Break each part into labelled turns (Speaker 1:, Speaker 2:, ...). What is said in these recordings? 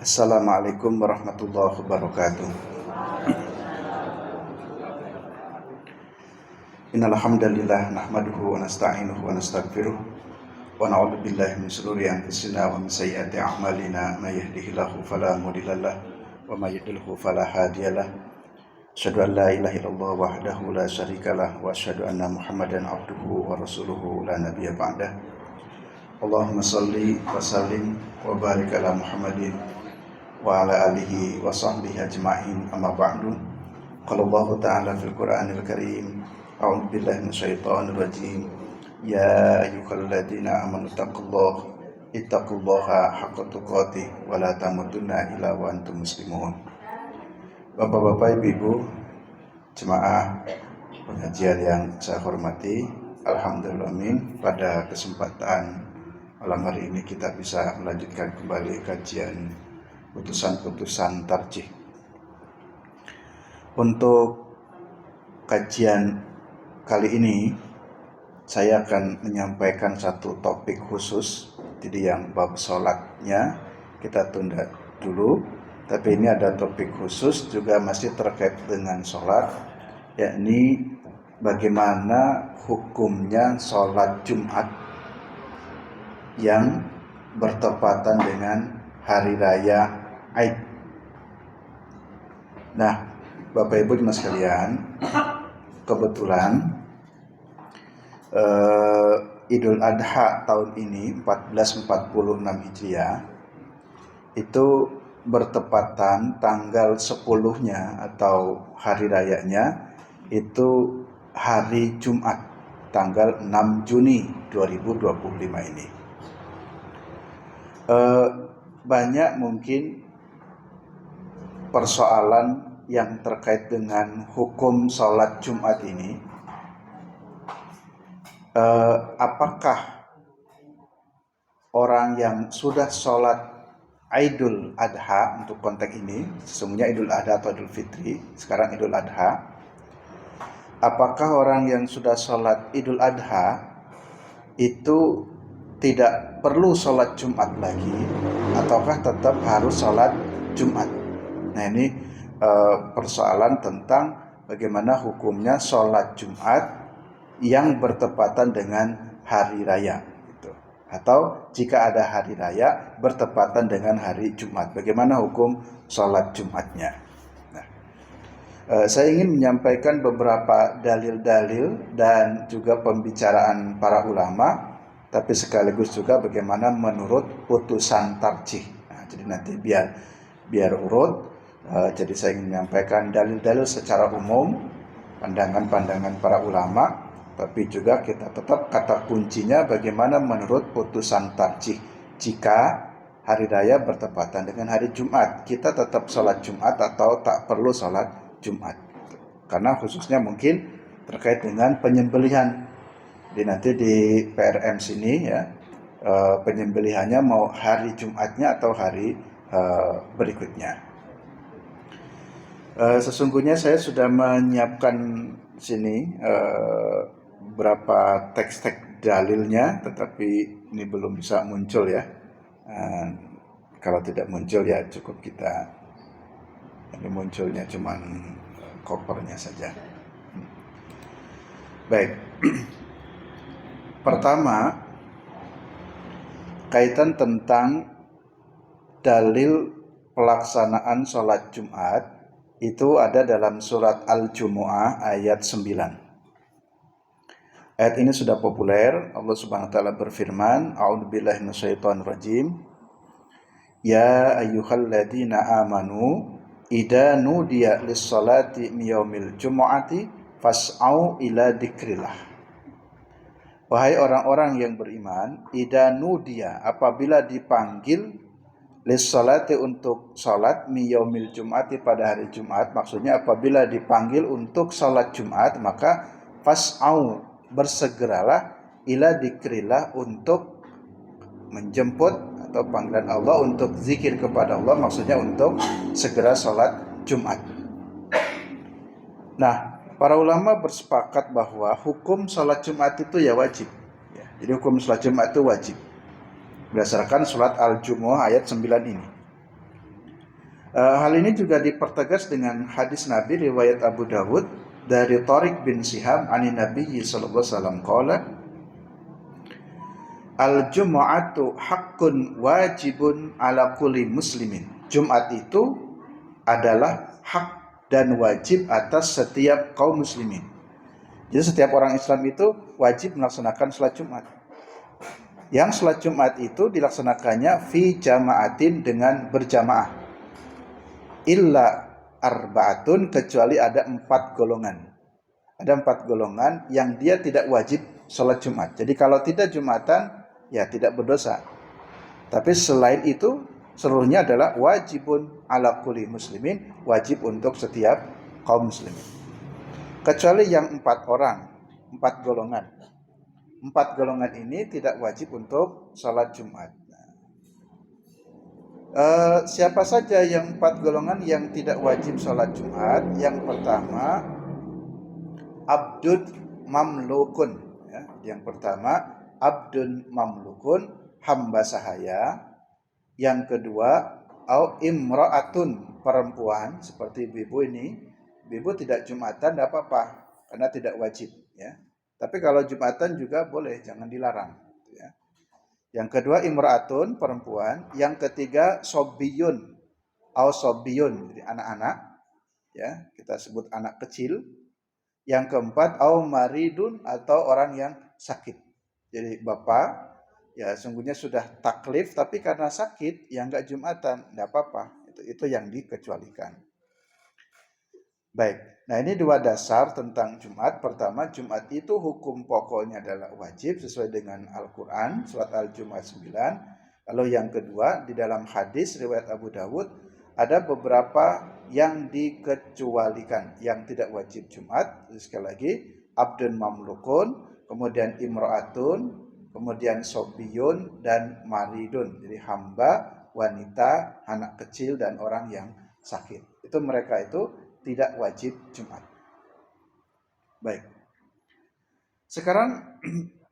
Speaker 1: Assalamualaikum warahmatullahi wabarakatuh. Innal hamdalillah nahmaduhu wa nasta'inuhu wa nastaghfiruh wa na'udzu billahi min shururi anfusina wa min sayyiati a'malina may yahdihillahu fala mudhillalah wa may yudhlilhu fala hadiyalah. Asyhadu an la ilaha illallah wahdahu la syarikalah wa asyhadu anna Muhammadan abduhu wa rasuluhu la nabiyya ba'dah. Allahumma shalli wa sallim wa barik ala Muhammadin wa ala alihi wa sahbihi ajma'in, amma ba'du. Qala Allah ta'ala fil Qur'anil Karim, a'udzu billahi minasyaitonir rajim. Ya ayyuhalladzina amanu ittaqullaha haqqa tuqatih wa la tamutunna illa wa antum muslimun. Bapak-bapak, ibu-ibu, jemaah pengajian yang saya hormati, alhamdulillah pada kesempatan malam hari ini kita bisa melanjutkan kembali kajian putusan-putusan tarjih. Untuk kajian kali ini saya akan menyampaikan satu topik khusus. Jadi yang bab sholatnya kita tunda dulu, tapi ini ada topik khusus juga masih terkait dengan sholat, yakni bagaimana hukumnya sholat Jumat yang bertepatan dengan hari raya Aid. Nah, Bapak Ibu jemaah sekalian, kebetulan Idul Adha tahun ini 1446 Hijriah itu bertepatan tanggal 10-nya atau hari rayanya itu hari Jumat tanggal 6 Juni 2025 ini. Banyak mungkin persoalan yang terkait dengan hukum sholat Jumat ini. Apakah orang yang sudah sholat Idul Adha, untuk konteks ini sesungguhnya Idul Adha atau Idul Fitri, sekarang Idul Adha, apakah orang yang sudah sholat Idul Adha itu tidak perlu sholat Jumat lagi, ataukah tetap harus sholat Jumat? Nah, ini persoalan tentang bagaimana hukumnya sholat Jumat yang bertepatan dengan hari raya gitu. Atau jika ada hari raya bertepatan dengan hari Jumat, bagaimana hukum sholat Jumatnya? Nah, saya ingin menyampaikan beberapa dalil-dalil dan juga pembicaraan para ulama, tapi sekaligus juga bagaimana menurut putusan tarjih. Nah, jadi nanti biar urut. Jadi saya ingin menyampaikan dalil-dalil secara umum, pandangan-pandangan para ulama, tapi juga kita tetap kata kuncinya bagaimana menurut putusan tarjih. Jika hari raya bertepatan dengan hari Jumat, kita tetap sholat Jumat atau tak perlu sholat Jumat? Karena khususnya mungkin terkait dengan penyembelihan. Jadi nanti di PRM sini ya, penyembelihannya mau hari Jumatnya atau hari berikutnya. Sesungguhnya saya sudah menyiapkan sini beberapa teks-teks dalilnya, tetapi ini belum bisa muncul ya. Kalau tidak muncul ya cukup kita, ini munculnya cuman covernya saja. Baik. Pertama, kaitan tentang dalil pelaksanaan sholat Jumat itu ada dalam surat Al-Jumu'ah ayat 9. Ayat ini sudah populer. Allah Subhanahu wa taala berfirman, a'udzubillahi minasyaitonir rajim. Ya ayyuhalladzina amanu idza nudiya lis-salati yaumil jumu'ati fas'au ila dzikrillah. Wahai orang-orang yang beriman, idza nudiya, apabila dipanggil lis-salati, untuk salat, yaumil jumu'ati, pada hari Jumat, maksudnya apabila dipanggil untuk salat Jumat, maka fas'au, bersegeralah, ila dzikrillah, untuk menjemput atau panggilan Allah, untuk zikir kepada Allah, maksudnya untuk segera salat Jumat. Nah, para ulama bersepakat bahwa hukum salat Jumat itu ya wajib. Jadi hukum salat Jumat itu wajib berdasarkan surat Al-Jumu'ah ayat 9 ini. Hal ini juga dipertegas dengan hadis Nabi riwayat Abu Dawud dari Tariq bin Sihab ani Nabi sallallahu alaihi wasallam qala al-jumu'atu haqqun wajibun ala kulli muslimin. Jumat itu adalah hak dan wajib atas setiap kaum muslimin. Jadi setiap orang Islam itu wajib melaksanakan salat Jumat. Yang salat Jumat itu dilaksanakannya fi jama'atin dengan berjamaah. Illa arba'atun, kecuali ada 4 golongan. Ada 4 golongan yang dia tidak wajib salat Jumat. Jadi kalau tidak Jumatan, ya tidak berdosa. Tapi selain itu seluruhnya adalah wajibun ala kulli muslimin, wajib untuk setiap kaum muslimin. Kecuali yang 4 orang, 4 golongan. 4 golongan ini tidak wajib untuk salat Jumat. Siapa saja yang 4 golongan yang tidak wajib salat Jumat? Yang pertama, abdun mamlukun. Ya, yang pertama, abdun mamlukun, hamba sahaya. Yang kedua, au imra'atun, perempuan seperti ibu ini. Ibu tidak Jumatan tidak apa-apa karena tidak wajib, ya. Tapi kalau Jumatan juga boleh, jangan dilarang, ya. Yang kedua imra'atun, perempuan. Yang ketiga sobiyun au sobiyun, jadi anak-anak, ya, kita sebut anak kecil. Yang keempat au maridun, atau orang yang sakit. Jadi bapak ya sungguhnya sudah taklif tapi karena sakit ya enggak Jumatan, enggak apa-apa. Itu yang dikecualikan. Baik. Nah, ini 2 dasar tentang Jumat. Pertama, Jumat itu hukum pokoknya adalah wajib sesuai dengan Al-Qur'an, surat Al-Jumu'ah 9. Lalu yang kedua, di dalam hadis riwayat Abu Dawud ada beberapa yang dikecualikan, yang tidak wajib Jumat. Sekali lagi, abdun mamlukun, kemudian imra'atun, kemudian sobiyun dan maridun. Jadi hamba, wanita, anak kecil dan orang yang sakit. Itu mereka itu tidak wajib Jumat. Baik. Sekarang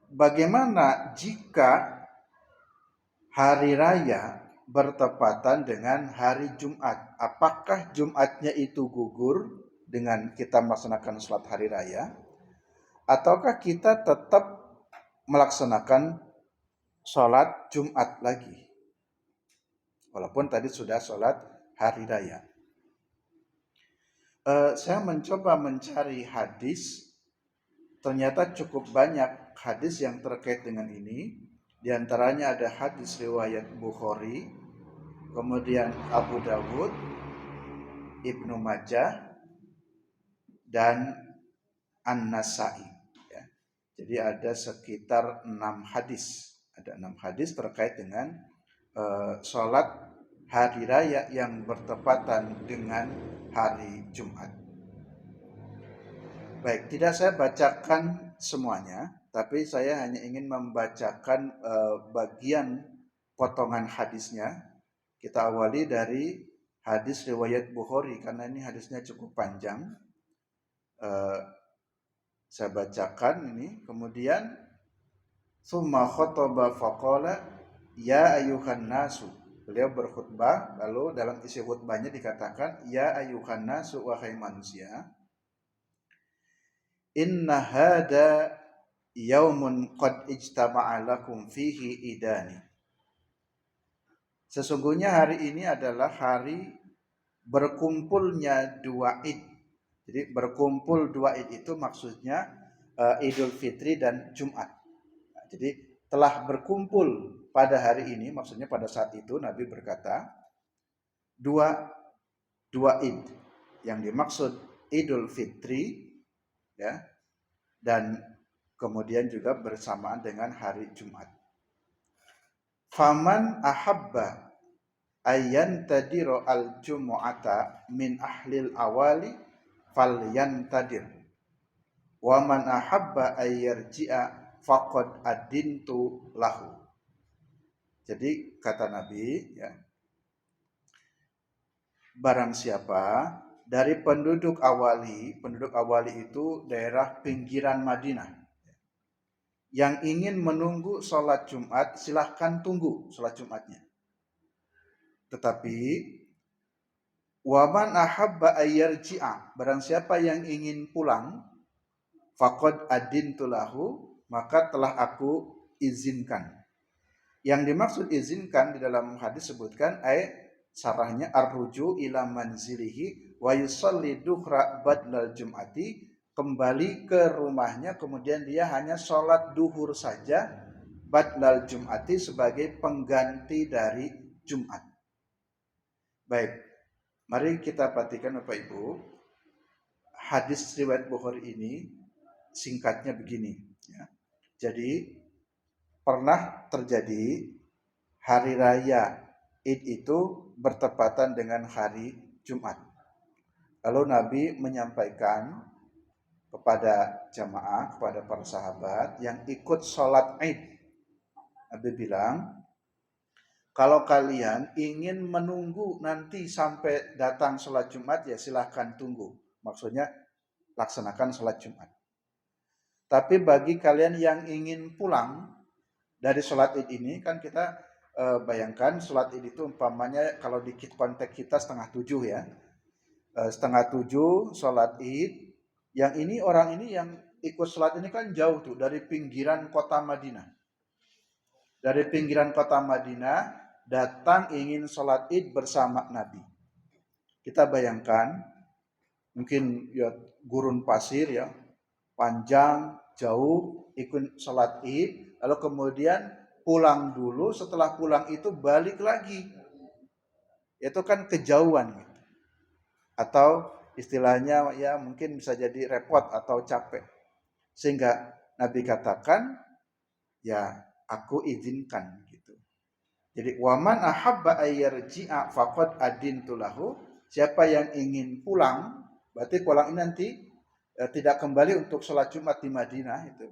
Speaker 1: bagaimana jika hari raya bertepatan dengan hari Jumat? Apakah Jumatnya itu gugur dengan kita melaksanakan sholat hari raya? Ataukah kita tetap melaksanakan sholat Jumat lagi? Walaupun tadi sudah sholat hari raya. Saya mencoba mencari hadis, ternyata cukup banyak hadis yang terkait dengan ini. Di antaranya ada hadis riwayat Bukhari, kemudian Abu Dawud, Ibnu Majah, dan An-Nasa'i. Ya. Jadi ada sekitar 6 hadis. Ada 6 hadis terkait dengan sholat hari raya yang bertepatan dengan hari Jumat. Baik, tidak saya bacakan semuanya, tapi saya hanya ingin membacakan bagian potongan hadisnya. Kita awali dari hadis riwayat Bukhari karena ini hadisnya cukup panjang. Saya bacakan ini. Kemudian summa khotaba faqala ya ayyuhan nasu. Beliau berkhutbah, lalu dalam isi khutbahnya dikatakan, ya ayyuhan nasu, wahai manusia, inna hada yaumun qad ijtama'a lakum fihi idani. Sesungguhnya hari ini adalah hari berkumpulnya 2 id. Jadi berkumpul 2 id itu maksudnya Idul Fitri dan Jumat. Nah, jadi telah berkumpul pada hari ini, maksudnya pada saat itu Nabi berkata dua id. Yang dimaksud Idul Fitri, ya, dan kemudian juga bersamaan dengan hari Jumat. Faman ahabba ayyantadiro al-jumu'ata min ahlil awali falyantadir. Wa man ahabba ayyarji'a faqad adintu lahu. Jadi kata Nabi, ya, barang siapa dari penduduk awali itu daerah pinggiran Madinah, yang ingin menunggu sholat Jumat, silahkan tunggu sholat Jumatnya. Tetapi Wa man ahabba ayyarji'a, barang siapa yang ingin pulang, faqad adintu lahu, maka telah aku izinkan. Yang dimaksud izinkan di dalam hadis sebutkan sarahnya arruju ila manzilihi wa yusalli duhra badlal jum'ati, kembali ke rumahnya kemudian dia hanya sholat duhur saja badlal jum'ati sebagai pengganti dari Jumat. Baik, mari kita perhatikan Bapak Ibu, hadis riwayat Bukhari ini singkatnya begini ya. Jadi pernah terjadi hari raya Id itu bertepatan dengan hari Jumat. Lalu Nabi menyampaikan kepada jamaah, kepada para sahabat yang ikut sholat Id. Nabi bilang, kalau kalian ingin menunggu nanti sampai datang sholat Jumat, ya silahkan tunggu. Maksudnya laksanakan sholat Jumat. Tapi bagi kalian yang ingin pulang dari sholat Id ini, kan kita bayangkan sholat Id itu umpamanya kalau di konteks kita 6:30 ya. 6:30 sholat Id. Yang ini orang ini yang ikut sholat ini kan jauh tuh dari pinggiran kota Madinah. Dari pinggiran kota Madinah datang ingin sholat Id bersama Nabi. Kita bayangkan mungkin ya gurun pasir ya, panjang, jauh, ikut sholat Id, lalu kemudian pulang dulu, setelah pulang itu balik lagi. Itu kan kejauhan gitu. Atau istilahnya ya mungkin bisa jadi repot atau capek. Sehingga Nabi katakan, ya aku izinkan gitu. Jadi waman ahabba ayyarji'a faqad adintu lahu, siapa yang ingin pulang, berarti pulang ini nanti tidak kembali untuk sholat Jumat di Madinah itu.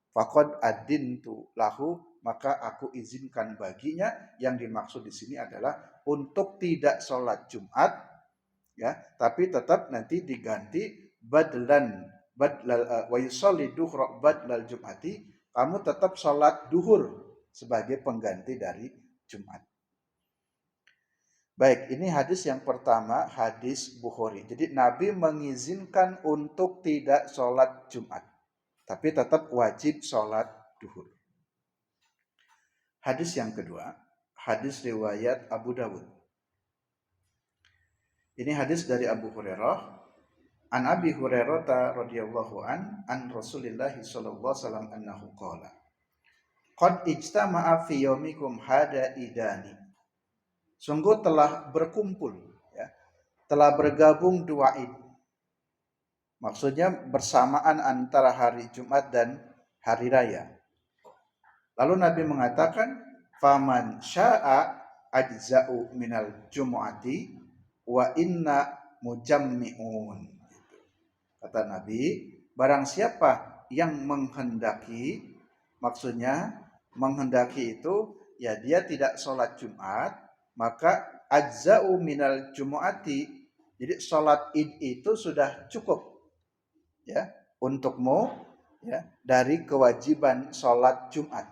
Speaker 1: Faqad adintu lahu, maka aku izinkan baginya. Yang dimaksud di sini adalah untuk tidak sholat Jumat, ya, tapi tetap nanti diganti badlan wa yusalli duhra badlal Jum'ati, kamu tetap sholat duhur sebagai pengganti dari Jumat. Baik, ini hadis yang pertama, hadis Bukhari. Jadi Nabi mengizinkan untuk tidak sholat Jumat, tapi tetap wajib sholat duhur. Hadis yang kedua, hadis riwayat Abu Dawud. Ini hadis dari Abu Hurairah. An Abi Hurairah radhiyallahu an Rasulillah sallallahu alaihi wasallam annahu qala qad ijtama'a fi yaumikum hada idani, sungguh telah berkumpul ya, telah bergabung dua Id. Maksudnya bersamaan antara hari Jumat dan hari raya. Lalu Nabi mengatakan, faman syaa ajza'u minal jumu'ati wa inna mujammi'un. Kata Nabi, barang siapa yang menghendaki, maksudnya menghendaki itu ya dia tidak sholat Jumat, maka ajza'u minal jumu'ati, jadi sholat Id itu sudah cukup ya untukmu ya dari kewajiban sholat Jumat.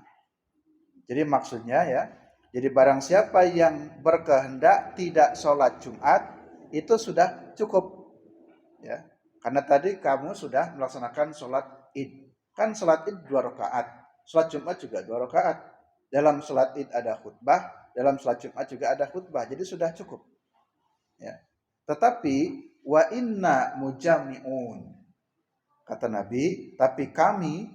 Speaker 1: Jadi maksudnya ya, jadi barang siapa yang berkehendak tidak sholat Jumat itu sudah cukup ya. Karena tadi kamu sudah melaksanakan sholat Id. Kan sholat Id 2 rakaat. Sholat Jumat juga 2 rakaat. Dalam sholat Id ada khutbah. Dalam sholat Jumat juga ada khutbah. Jadi sudah cukup. Ya. Tetapi, wa inna mujami'un. Kata Nabi, tapi kami,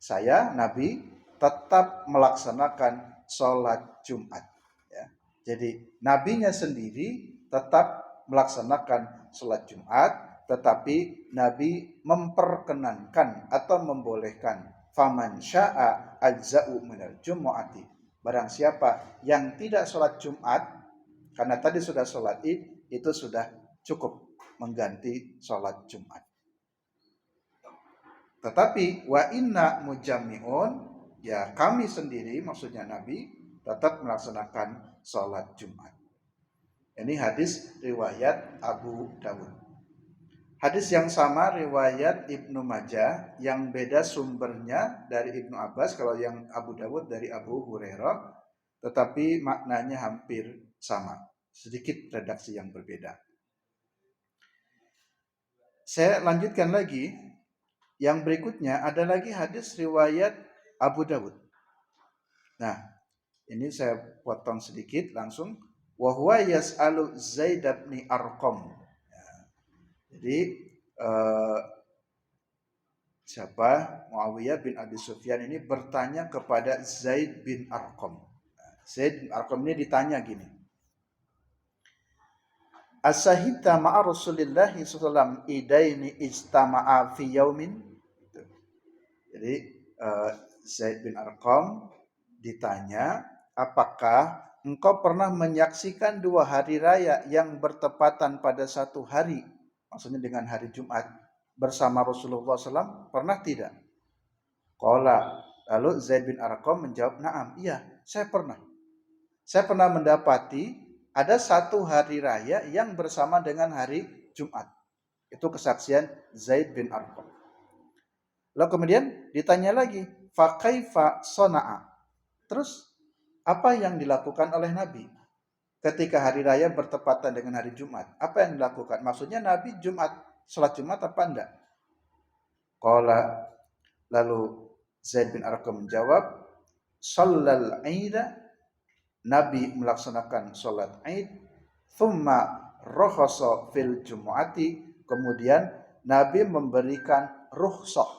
Speaker 1: saya, Nabi, tetap melaksanakan sholat Jumat. Ya. Jadi, Nabinya sendiri tetap melaksanakan sholat Jumat, tetapi Nabi memperkenankan atau membolehkan faman syaa ajza'u minal jumu'ati, barang siapa yang tidak sholat Jumat karena tadi sudah sholat Id, itu sudah cukup mengganti sholat Jumat. Tetapi wa inna mujammi'un, ya kami sendiri maksudnya Nabi tetap melaksanakan sholat Jumat. Ini hadis riwayat Abu Dawud. Hadis yang sama riwayat Ibnu Majah, yang beda sumbernya dari Ibnu Abbas. Kalau yang Abu Dawud dari Abu Hurairah, tetapi maknanya hampir sama, sedikit redaksi yang berbeda. Saya lanjutkan lagi. Yang berikutnya ada lagi hadis riwayat Abu Dawud. Nah, ini saya potong sedikit langsung. Wa huwa yas'alu Zaid bin Arqam. Jadi siapa? Muawiyah bin Abi Sufyan ini bertanya kepada Zaid bin Arqam. Zaid bin Arqam ini ditanya gini. As-sahita ma'a Rasulillah sallallahu idaini ijtama'a fi yaumin. Jadi Zaid bin Arqam ditanya, apakah engkau pernah menyaksikan 2 hari raya yang bertepatan pada satu hari, maksudnya dengan hari Jumat, bersama Rasulullah SAW? Pernah tidak? Qala, lalu Zaid bin Arqam menjawab, na'am, iya, saya pernah. Saya pernah mendapati ada satu hari raya yang bersama dengan hari Jumat. Itu kesaksian Zaid bin Arqam. Lalu kemudian ditanya lagi, fa kaifa sona'a? Terus apa yang dilakukan oleh Nabi ketika hari raya bertepatan dengan hari Jumat? Apa yang dilakukan? Maksudnya Nabi sholat Jumat apa enggak? Qala, lalu Zaid bin Arqam menjawab, shallal aida, Nabi melaksanakan sholat Aid, thumma rohoso fil jumu'ati, kemudian Nabi memberikan rukhsah.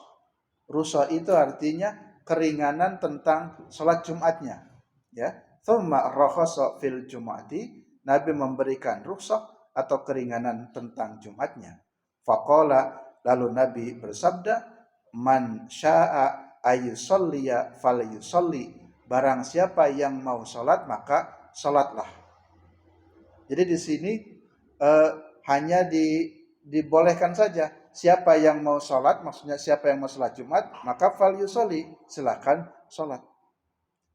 Speaker 1: Rukhsah itu artinya keringanan tentang sholat Jumatnya. Ya, thumma rohoso fil jumu'ati, Nabi memberikan rukhsah atau keringanan tentang Jumatnya. Faqala, lalu Nabi bersabda, man sya'a ayyusolliya falyusolli, barang siapa yang mau sholat maka sholatlah. Jadi di sini hanya dibolehkan saja. Siapa yang mau sholat, maksudnya siapa yang mau sholat Jumat, maka falyusolli, silahkan sholat.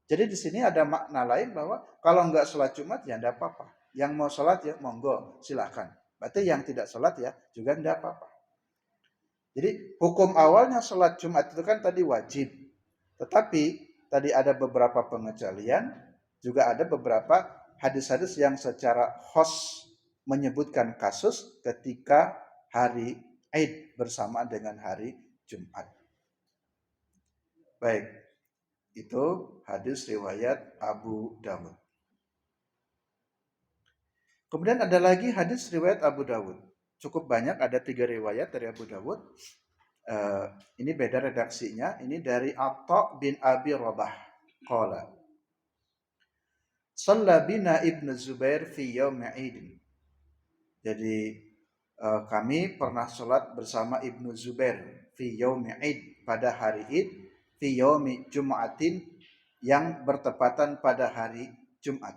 Speaker 1: Jadi di sini ada makna lain bahwa kalau enggak sholat Jumat ya enggak apa-apa. Yang mau sholat ya monggo, silahkan. Berarti yang tidak sholat ya juga enggak apa-apa. Jadi hukum awalnya sholat Jumat itu kan tadi wajib. Tetapi tadi ada beberapa pengecualian, juga ada beberapa hadis-hadis yang secara khos menyebutkan kasus ketika hari Aid bersama dengan hari Jumat. Baik, itu hadis riwayat Abu Dawud. Kemudian ada lagi hadis riwayat Abu Dawud. Cukup banyak, ada 3 riwayat dari Abu Dawud. Ini beda redaksinya. Ini dari Atha bin Abi Rabah. Qala, shalla bina Ibnu Zubair fi yaumi Aidin. Jadi kami pernah sholat bersama Ibnu Zubair fi yaumi Aid, pada hari Id, fi yaumi Jum'atin, yang bertepatan pada hari Jumat.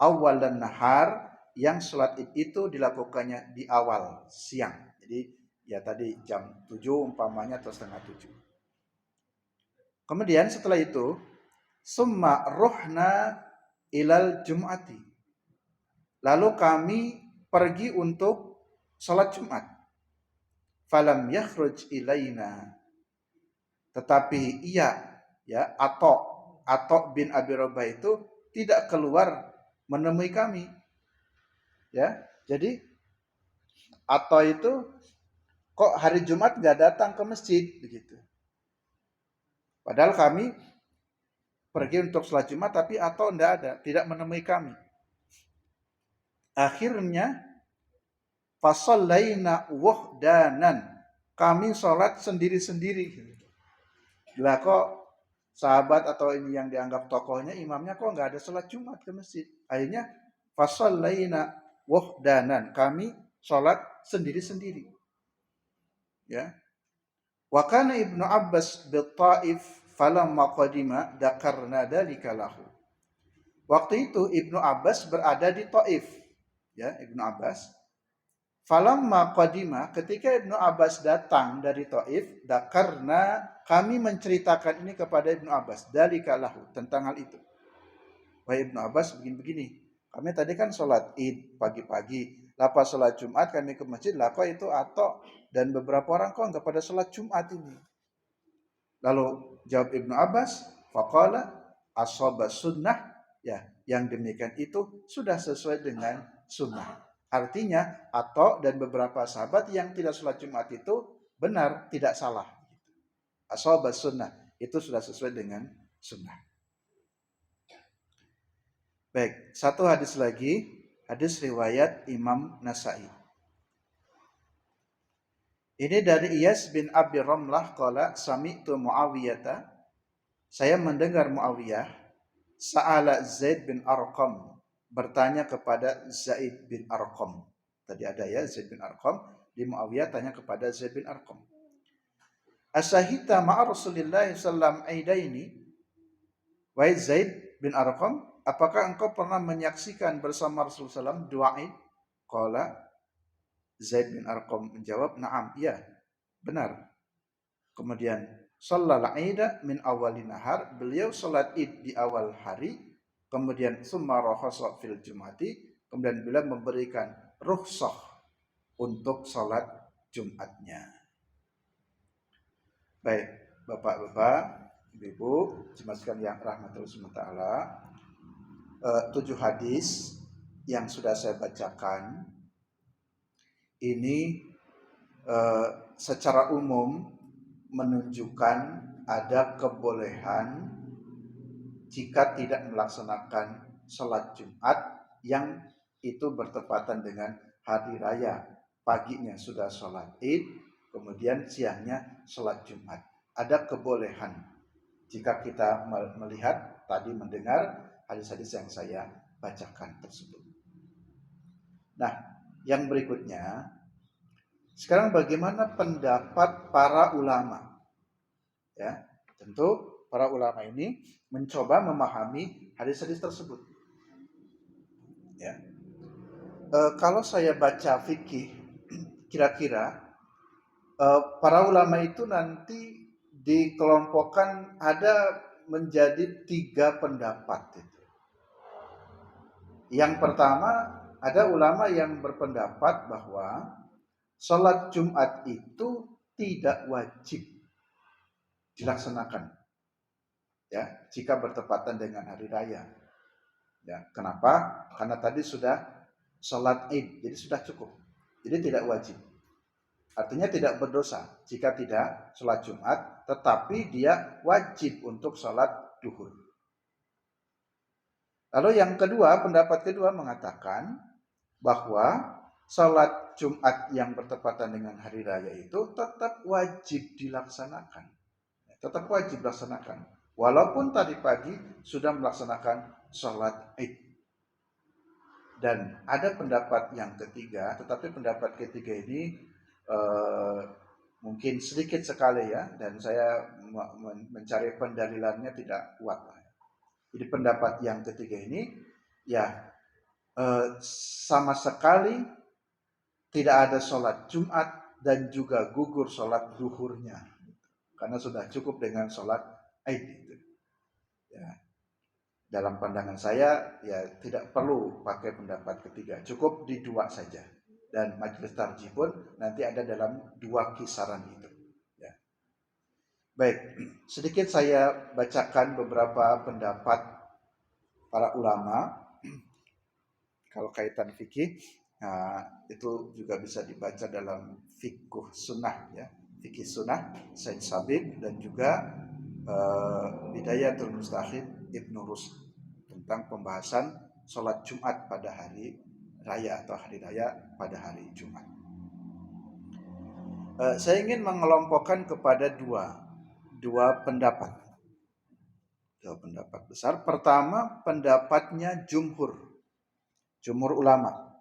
Speaker 1: Awal dan nahar, yang sholat Id itu dilakukannya di awal siang. Jadi ya tadi jam 7 umpamanya atau setengah 7. Kemudian setelah itu, summa ruhna ilal Jum'ati. Lalu kami pergi untuk sholat Jumat. Falam yakhruj ilaina. Tetapi ia, ya, Atha bin Abi Rabah itu tidak keluar menemui kami. Ya, jadi Atha itu kok hari Jumat nggak datang ke masjid begitu. Padahal kami pergi untuk sholat Jumat, tapi Atha tidak ada, tidak menemui kami. Akhirnya fasallaina wahdanan, kami sholat sendiri-sendiri. Lah kok sahabat atau ini yang dianggap tokohnya, imamnya kok nggak ada sholat Jumat ke masjid. Akhirnya fasallaina wahdanan, kami sholat sendiri-sendiri. Ya. Wa kana Ibnu Abbas bi Taif falamma qadima dakarna dalika lahu. Waktu itu Ibnu Abbas berada di Taif. Ya, Ibnu Abbas. Falamma qadima, ketika Ibnu Abbas datang dari Taif, dakarna, kami menceritakan ini kepada Ibnu Abbas, dalika lahu, tentang hal itu. Wahai Ibnu Abbas, begini-begini. Kami tadi kan sholat Id pagi-pagi. Lepas sholat Jumat kami ke masjid. Lah kok itu Atha dan beberapa orang kok enggak pada sholat Jumat ini. Lalu jawab Ibnu Abbas, faqala ashaba sunnah, ya, yang demikian itu sudah sesuai dengan sunnah. Artinya Atha dan beberapa sahabat yang tidak sholat Jumat itu benar, tidak salah. Ashabas sunnah, itu sudah sesuai dengan sunnah. Baik, satu hadis lagi, hadis riwayat Imam Nasai. Ini dari Iyas bin Abi Ramlah qala sami'tu Muawiyah, saya mendengar Muawiyah, sa'ala Zaid bin Arqam, bertanya kepada Zaid bin Arqam. Tadi ada ya Zaid bin Arqam, di Muawiyah tanya kepada Zaid bin Arqam. Asahita ma'a Rasulillah sallallahu aidaini. Wahai Zaid bin Arqam, apakah engkau pernah menyaksikan bersama Rasulullah SAW dua Id? Qala, Zaid bin Arqam menjawab, na'am, iya, benar. Kemudian, shallal Ida min awali nahar, beliau salat Id di awal hari, kemudian summa rakhasa fil Jumati, kemudian beliau memberikan rukhsah untuk salat Jumatnya. Baik, Bapak-bapak, Ibu, jemaat sekalian rahmatullah SWT, 7 hadis yang sudah saya bacakan ini secara umum menunjukkan ada kebolehan jika tidak melaksanakan sholat Jumat yang itu bertepatan dengan hari raya. Paginya sudah sholat Id, kemudian siangnya sholat Jumat. Ada kebolehan jika kita melihat tadi mendengar hadis-hadis yang saya bacakan tersebut. Nah, yang berikutnya, sekarang bagaimana pendapat para ulama? Ya, tentu para ulama ini mencoba memahami hadis-hadis tersebut. Ya, kalau saya baca fikih, kira-kira para ulama itu nanti dikelompokkan ada menjadi 3 pendapat. Yang pertama, ada ulama yang berpendapat bahwa sholat Jumat itu tidak wajib dilaksanakan, ya, jika bertepatan dengan hari raya. Ya, kenapa? Karena tadi sudah sholat Id, jadi sudah cukup. Jadi tidak wajib. Artinya tidak berdosa jika tidak sholat Jumat, tetapi dia wajib untuk sholat duhur. Lalu yang kedua, pendapat kedua mengatakan bahwa sholat Jumat yang bertepatan dengan hari raya itu tetap wajib dilaksanakan. Tetap wajib dilaksanakan. Walaupun tadi pagi sudah melaksanakan sholat Id. Dan ada pendapat yang ketiga, tetapi pendapat ketiga ini mungkin sedikit sekali ya, dan saya mencari pendalilannya tidak kuat. Jadi pendapat yang ketiga ini ya sama sekali tidak ada sholat Jumat dan juga gugur sholat duhurnya, karena sudah cukup dengan sholat Id itu. Ya. Dalam pandangan saya ya tidak perlu pakai pendapat ketiga, cukup di 2 saja. Dan majelis tarjih pun nanti ada dalam 2 kisaran itu. Ya. Baik, sedikit saya bacakan beberapa pendapat para ulama. Kalau kaitan fikih, itu juga bisa dibaca dalam Fiqh Sunnah, ya, Fikih Sunnah Said Sabiq, dan juga Bidayatul Mustahid Ibnu Rusd tentang pembahasan sholat Jumat pada hari raya atau hari raya pada hari Jumat. Saya ingin mengelompokkan kepada dua pendapat. 2 pendapat besar. Pertama, pendapatnya jumhur ulama.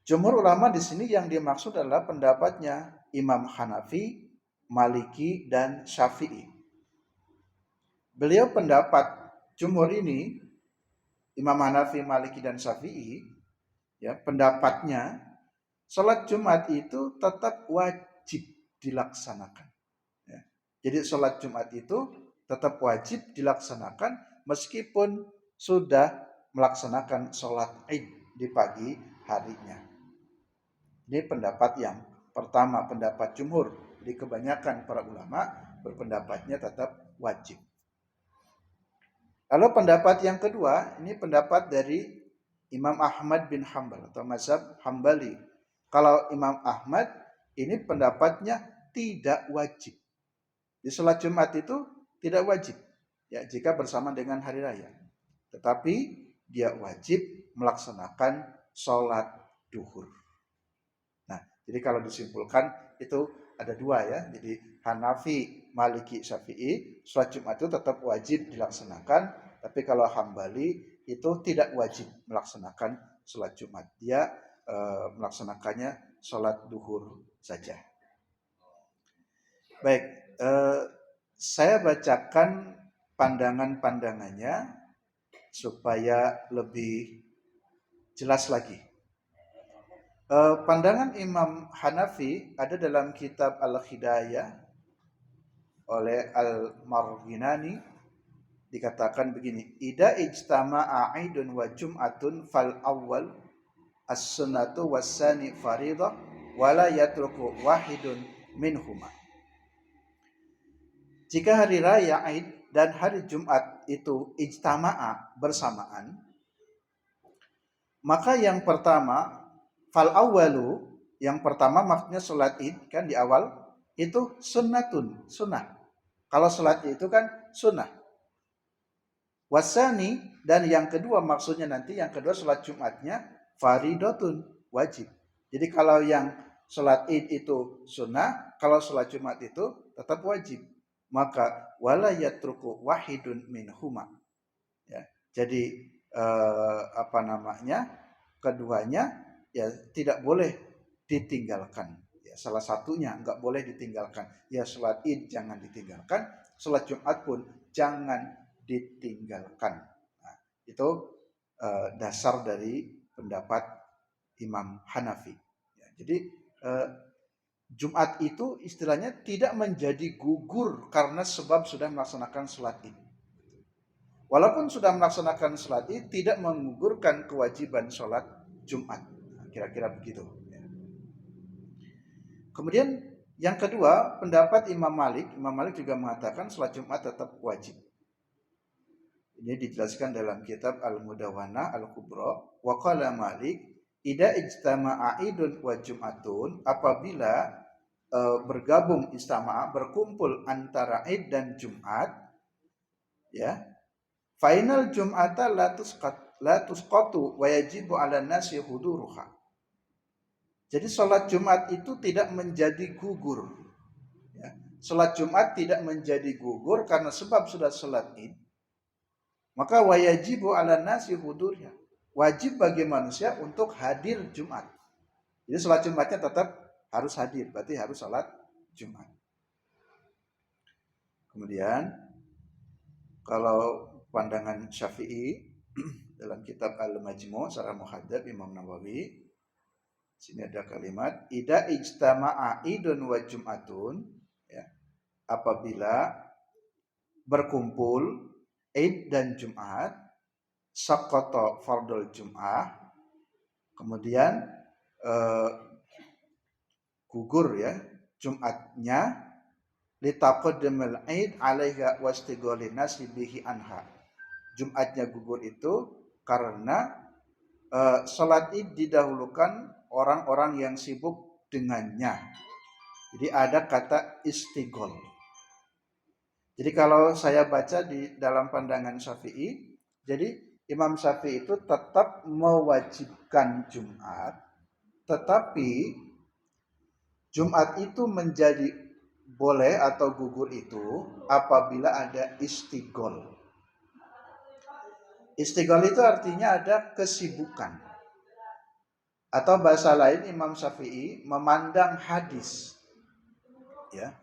Speaker 1: Jumhur ulama di sini yang dimaksud adalah pendapatnya Imam Hanafi, Maliki, dan Syafi'i. Beliau pendapat jumhur ini, Imam Hanafi, Maliki, dan Syafi'i, ya, pendapatnya sholat Jumat itu tetap wajib dilaksanakan. Ya. Jadi sholat Jumat itu tetap wajib dilaksanakan meskipun sudah melaksanakan sholat Id di pagi harinya. Ini pendapat yang pertama, pendapat jumhur. Jadi kebanyakan para ulama berpendapatnya tetap wajib. Lalu pendapat yang kedua, ini pendapat dari Imam Ahmad bin Hambal atau mazhab Hambali. Kalau Imam Ahmad ini pendapatnya tidak wajib. Di sholat Jumat itu tidak wajib ya jika bersama dengan hari raya. Tetapi dia wajib melaksanakan sholat duhur. Nah, jadi kalau disimpulkan itu ada dua ya. Jadi Hanafi, Maliki, Syafi'i, sholat Jumat itu tetap wajib dilaksanakan. Tapi kalau Hambali itu tidak wajib melaksanakan sholat Jumat. Dia melaksanakannya sholat duhur saja. Baik, saya bacakan pandangan-pandangannya supaya lebih jelas lagi. Pandangan Imam Hanafi ada dalam kitab Al-Hidayah oleh Al-Marghinani, dikatakan begini, Ida ijtama'a aidun wa jum'atun fal awwal as-sunnatu was-sani faridah wala yatruku wahidun minhuma. Jika hari raya Aid dan hari Jumat itu ijtama'a bersamaan, maka yang pertama fal awwalu, yang pertama maksudnya sholat Id kan di awal itu sunnatun, sunnah. Kalau sholat Id itu kan sunnah. Wasani, dan yang kedua maksudnya nanti yang kedua sholat Jumatnya faridatun, wajib. Jadi kalau yang sholat Id itu sunnah, kalau sholat Jumat itu tetap wajib. Maka wala yatruku wahidun minhuma. Ya, jadi keduanya ya tidak boleh ditinggalkan. Ya, salah satunya nggak boleh ditinggalkan. Ya sholat Id jangan ditinggalkan, sholat Jumat pun jangan ditinggalkan. Nah, itu dasar dari pendapat Imam Hanafi. Ya, jadi Jumat itu istilahnya tidak menjadi gugur karena sebab sudah melaksanakan sholat Id. Walaupun sudah melaksanakan sholat Id, tidak menggugurkan kewajiban sholat Jumat. Nah, kira-kira begitu. Kemudian yang kedua, pendapat Imam Malik. Imam Malik juga mengatakan sholat Jumat tetap wajib. Ini dijelaskan dalam kitab Al-Mudawana Al-Kubra. Wa qala Malik, Ida ijtama'a idun wa jum'atun, apabila bergabung istama'a, berkumpul antara Id dan Jumat, ya, final Jum'ata la tusqatu wa yajibu 'ala nasi huduruha. Jadi sholat Jumat itu tidak menjadi gugur. Ya. Sholat Jumat tidak menjadi gugur karena sebab sudah sholat Id. Maka wa yajibu 'ala nasi hudurnya. Wajib bagi manusia untuk hadir Jumat. Jadi sholat Jumatnya tetap harus hadir, berarti harus sholat Jumat. Kemudian kalau pandangan Syafi'i dalam kitab Al-Majmu' Syarah Muhadzab Imam Nawawi, sini ada kalimat Ida ijtama'a idun wa jum'atun, ya, apabila berkumpul Id dan Jumat, saqata fardul Jum'ah, kemudian gugur ya Jumatnya, litaqaddamil Id 'alaiha wastighalin nasi bihi anha. Jumatnya gugur itu karena salat Id didahulukan orang-orang yang sibuk dengannya. Jadi ada kata istighol. Jadi kalau saya baca di dalam pandangan Syafi'i, jadi Imam Syafi'i itu tetap mewajibkan Jumat, tetapi Jumat itu menjadi boleh atau gugur itu apabila ada istighol. Istighol itu artinya ada kesibukan. Atau bahasa lain Imam Syafi'i memandang hadis. Ya.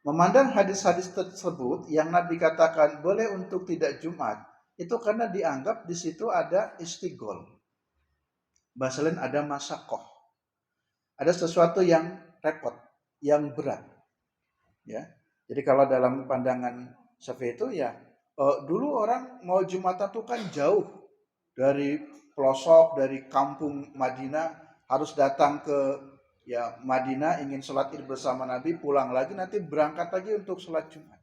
Speaker 1: Memandang hadis-hadis tersebut yang Nabi katakan boleh untuk tidak Jumat, itu karena dianggap di situ ada istighol. Bahasa lain ada masakoh. Ada sesuatu yang repot, yang berat. Ya. Jadi kalau dalam pandangan Syafi'i itu ya dulu orang mau Jumatan itu kan jauh dari pelosok, dari kampung Madinah, harus datang ke ya Madinah, ingin sholat Id bersama Nabi, pulang lagi nanti berangkat lagi untuk sholat Jumat.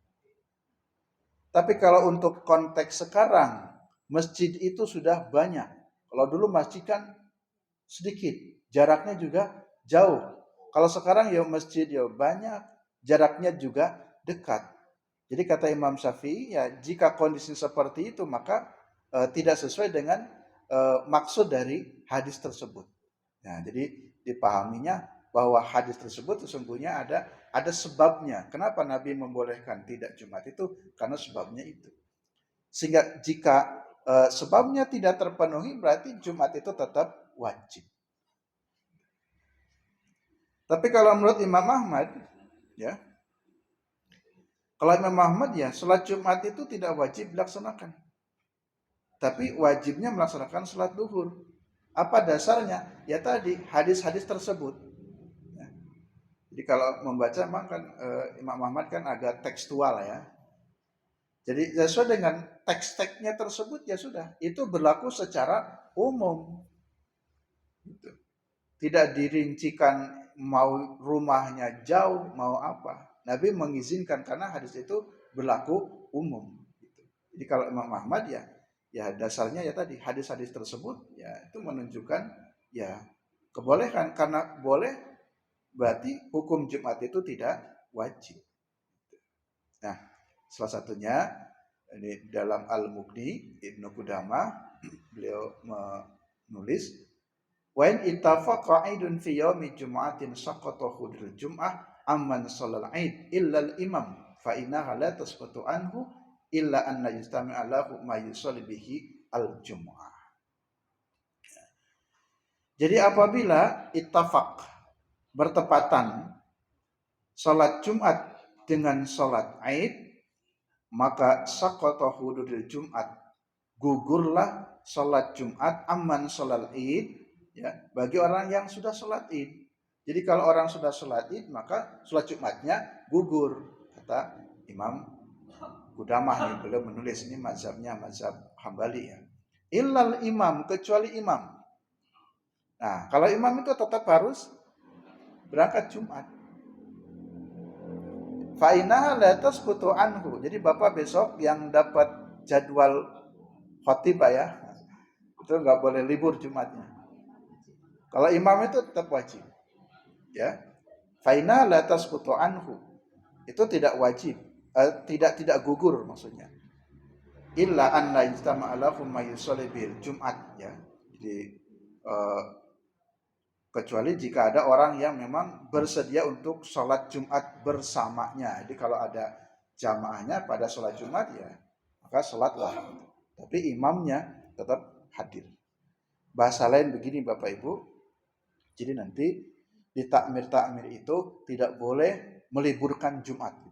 Speaker 1: Tapi kalau untuk konteks sekarang masjid itu sudah banyak. Kalau dulu masjid kan sedikit, jaraknya juga jauh. Kalau sekarang ya masjid ya banyak, jaraknya juga dekat. Jadi kata Imam Syafi'i, ya jika kondisi seperti itu maka tidak sesuai dengan maksud dari hadis tersebut. Nah, jadi dipahaminya bahwa hadis tersebut sesungguhnya ada sebabnya. Kenapa Nabi membolehkan tidak Jumat itu? Karena sebabnya itu. Sehingga jika sebabnya tidak terpenuhi, berarti Jumat itu tetap wajib. Tapi kalau menurut Imam Ahmad, ya, kalau Imam Ahmad ya, sholat Jumat itu tidak wajib dilaksanakan. Tapi wajibnya melaksanakan sholat duhur. Apa dasarnya? Ya tadi hadis-hadis tersebut. Ya. Jadi kalau membaca memang kan Imam Ahmad kan agak tekstual ya. Jadi sesuai dengan teks-teksnya tersebut ya sudah, itu berlaku secara umum. Gitu. Tidak dirincikan mau rumahnya jauh, mau apa. Nabi mengizinkan karena hadis itu berlaku umum. Gitu. Jadi kalau Imam Ahmad ya dasarnya ya tadi hadis-hadis tersebut ya itu menunjukkan ya kebolehan, karena boleh berarti hukum Jumat itu tidak wajib. Nah, salah satunya ini dalam Al-Mughni Ibnu Qudamah beliau menulis wa in ittafaqa aidun fi yaumi jum'atin saqata hudul jum'ah amman shallal aid illa al-imam fa innaha la tasqutu anhu illa anna yustami'a lahu ma yusalli bihi al-jum'ah. Jadi apabila ittafaq bertepatan salat Jumat dengan salat Aid, maka saqata hududul Jumat, gugurlah salat Jumat amman salat Id, ya, bagi orang yang sudah salat Id. Jadi kalau orang sudah salat Id, maka salat Jumatnya gugur, kata Imam Qudamah nih, beliau menulis ini mazhabnya mazhab Hambali ya. Illal imam, kecuali imam. Nah, kalau imam itu tetap harus berangkat Jumat. Fa'inaha la tasqutu anhu. Jadi Bapak besok yang dapat jadwal khotibah ya, itu nggak boleh libur Jumatnya. Kalau imam itu tetap wajib. Ya. Fa'inaha la tasqutu anhu. Itu tidak wajib. Tidak gugur maksudnya. Illa an la yajtama'a lahum ma yusalli bil Jumat ya. Jadi kecuali jika ada orang yang memang bersedia untuk sholat Jumat bersamanya. Jadi kalau ada jamaahnya pada sholat Jumat ya maka sholatlah. Tapi imamnya tetap hadir. Bahasa lain begini Bapak Ibu. Jadi nanti di takmir-takmir itu tidak boleh meliburkan Jumat.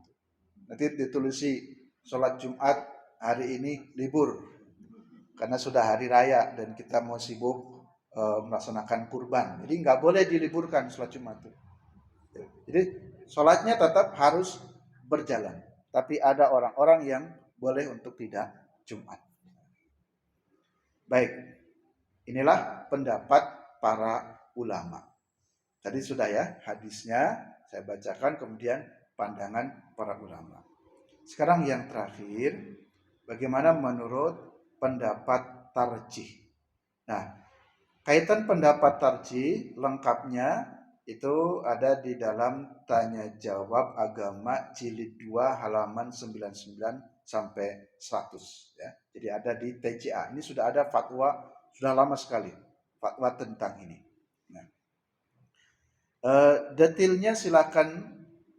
Speaker 1: Nanti ditulisi sholat Jumat hari ini libur karena sudah hari raya dan kita mau sibuk melaksanakan kurban. Jadi nggak boleh diliburkan sholat Jumat itu. Jadi sholatnya tetap harus berjalan. Tapi ada orang-orang yang boleh untuk tidak Jumat. Baik, inilah pendapat para ulama. Tadi sudah ya hadisnya saya bacakan, kemudian pandangan para ulama. Sekarang yang terakhir, bagaimana menurut pendapat tarjih. Nah, kaitan pendapat tarjih lengkapnya itu ada di dalam Tanya Jawab Agama jilid 2 halaman 99 sampai 100 ya. Jadi ada di TCA. Ini sudah ada fatwa, sudah lama sekali fatwa tentang ini. Nah, detailnya silakan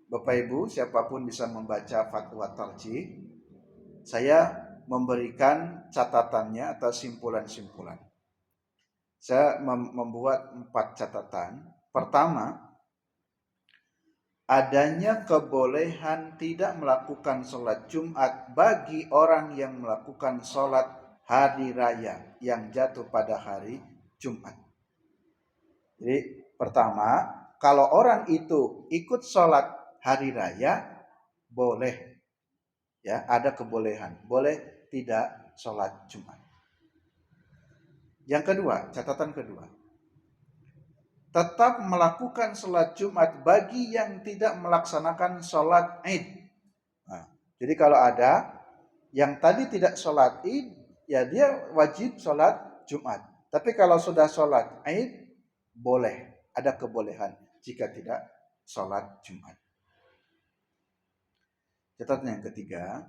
Speaker 1: Bapak Ibu siapapun bisa membaca fatwa tarjih. Saya memberikan catatannya atau simpulan-simpulan. Saya membuat 4 catatan. Pertama, adanya kebolehan tidak melakukan sholat Jumat bagi orang yang melakukan sholat hari raya yang jatuh pada hari Jumat. Jadi pertama, kalau orang itu ikut sholat hari raya, boleh. Ya, ada kebolehan. Boleh tidak sholat Jumat. Yang kedua, catatan kedua. Tetap melakukan sholat Jumat bagi yang tidak melaksanakan sholat Id. Nah, jadi kalau ada yang tadi tidak sholat Id, ya dia wajib sholat Jumat. Tapi kalau sudah sholat Id, boleh, ada kebolehan jika tidak sholat Jumat. Catatan yang ketiga,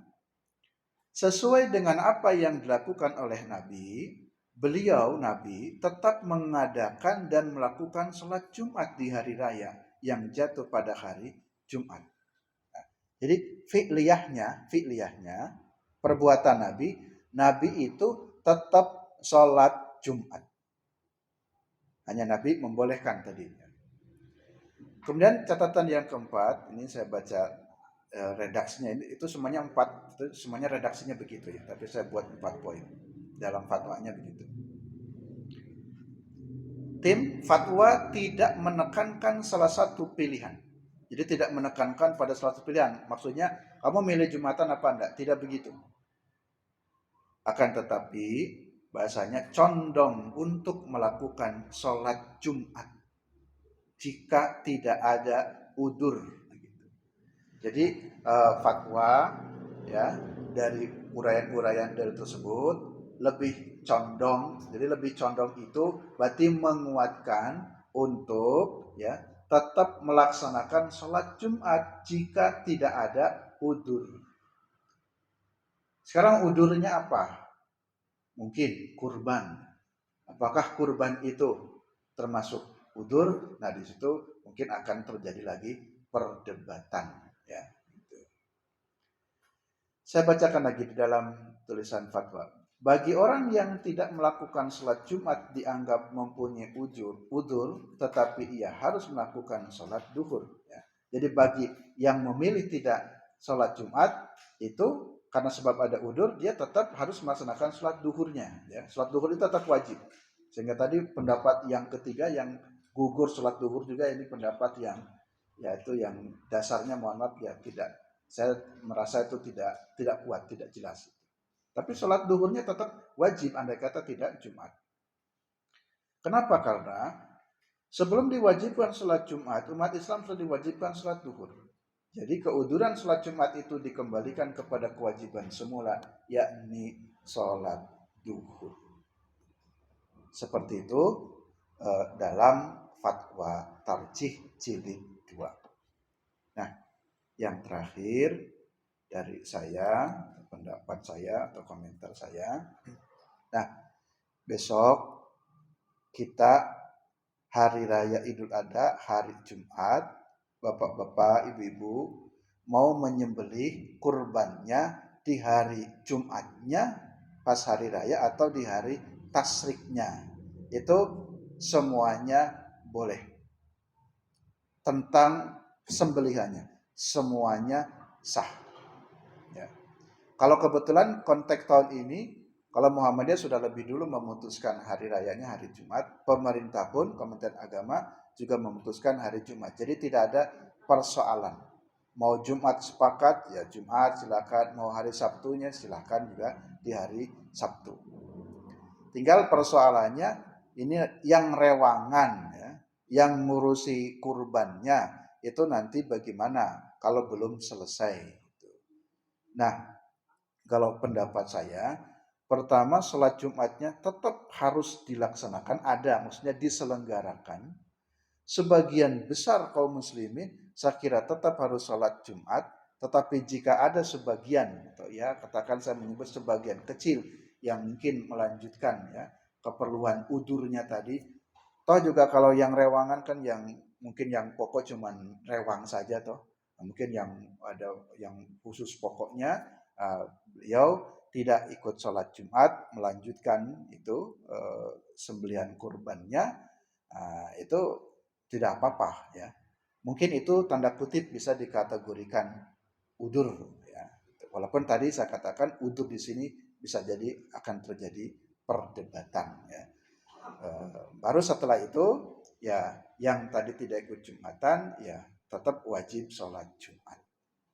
Speaker 1: sesuai dengan apa yang dilakukan oleh Nabi, beliau Nabi tetap mengadakan dan melakukan sholat Jumat di hari raya yang jatuh pada hari Jumat. Jadi fi'liyahnya perbuatan Nabi itu tetap sholat Jumat. Hanya Nabi membolehkan tadinya. Kemudian catatan yang keempat, ini saya baca redaksinya, itu semuanya 4, itu semuanya redaksinya begitu ya. Tapi saya buat 4 poin dalam fatwanya begitu. Tim fatwa tidak menekankan salah satu pilihan. Jadi tidak menekankan pada salah satu pilihan. Maksudnya kamu milih Jumatan apa enggak? Tidak begitu. Akan tetapi bahasanya condong untuk melakukan sholat Jumat jika tidak ada udur. Jadi fatwa ya dari uraian-uraian dari tersebut lebih condong. Jadi lebih condong itu berarti menguatkan untuk ya tetap melaksanakan sholat Jumat jika tidak ada udur. Sekarang udurnya apa? Mungkin kurban. Apakah kurban itu termasuk udur? Nah, di situ mungkin akan terjadi lagi perdebatan ya. Gitu. Saya bacakan lagi di dalam tulisan fatwa. Bagi orang yang tidak melakukan sholat Jumat dianggap mempunyai udur, tetapi ia harus melakukan sholat duhur. Ya. Jadi bagi yang memilih tidak sholat Jumat itu karena sebab ada udur, dia tetap harus melaksanakan sholat duhurnya. Ya. Sholat duhur itu tetap wajib. Sehingga tadi pendapat yang ketiga yang gugur sholat duhur juga ini pendapat yang yaitu yang dasarnya mohon maaf ya tidak, saya merasa itu tidak kuat, tidak jelas. Tapi sholat duhurnya tetap wajib andai kata tidak Jumat. Kenapa? Karena sebelum diwajibkan sholat Jumat, umat Islam sudah diwajibkan sholat duhur. Jadi keuduran sholat Jumat itu dikembalikan kepada kewajiban semula, yakni sholat duhur. Seperti itu dalam fatwa tarjih jilid 2. Nah, yang terakhir dari saya, pendapat saya atau komentar saya. Nah, besok kita hari raya Idul Adha, hari Jumat, bapak-bapak, ibu-ibu mau menyembelih kurbannya di hari Jumatnya pas hari raya atau di hari tasriknya. Itu semuanya boleh. Tentang sembelihannya semuanya sah. Ya. Kalau kebetulan konteks tahun ini, kalau Muhammadiyah sudah lebih dulu memutuskan hari rayanya hari Jumat, pemerintah pun Kementerian Agama juga memutuskan hari Jumat. Jadi tidak ada persoalan. Mau Jumat sepakat ya Jumat silakan, mau hari Sabtunya silakan juga di hari Sabtu. Tinggal persoalannya ini yang rewangan ya, yang ngurusi kurbannya itu nanti bagaimana kalau belum selesai. Nah, kalau pendapat saya, pertama sholat Jumatnya tetap harus dilaksanakan, maksudnya diselenggarakan. Sebagian besar kaum muslimin saya kira tetap harus sholat Jumat, tetapi jika ada sebagian, atau ya katakan saya menyebut sebagian kecil yang mungkin melanjutkan ya keperluan udurnya tadi, toh juga kalau yang rewangan kan yang mungkin yang pokok cuman rewang saja toh, mungkin yang ada yang khusus pokoknya beliau tidak ikut sholat Jumat, melanjutkan itu sembelihan kurbannya, itu tidak apa-apa ya. Mungkin itu tanda kutip bisa dikategorikan udur ya. Walaupun tadi saya katakan udur di sini bisa jadi akan terjadi perdebatan ya. Baru setelah itu ya yang tadi tidak ikut Jumatan ya tetap wajib sholat Jumat.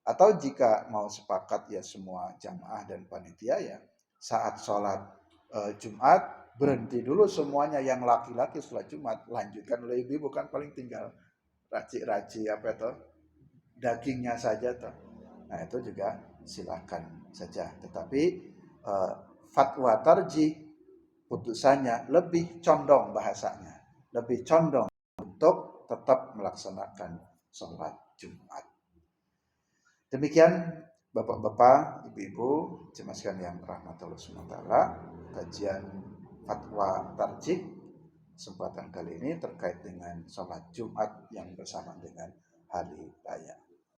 Speaker 1: Atau jika mau sepakat ya semua jamaah dan panitia ya saat sholat Jumat berhenti dulu semuanya, yang laki-laki sholat Jumat lanjutkan oleh ibu, bukan paling tinggal racik-racik apa itu dagingnya saja toh. Nah itu juga silakan saja. Tetapi fatwa tarjih, putusannya lebih condong bahasanya, lebih condong untuk tetap melaksanakan sholat Jumat. Demikian Bapak-bapak, Ibu-ibu, jemaah sekalian yang rahmatullah SWT, kajian fatwa tarjih kesempatan kali ini terkait dengan sholat Jumat yang bersama dengan hari raya.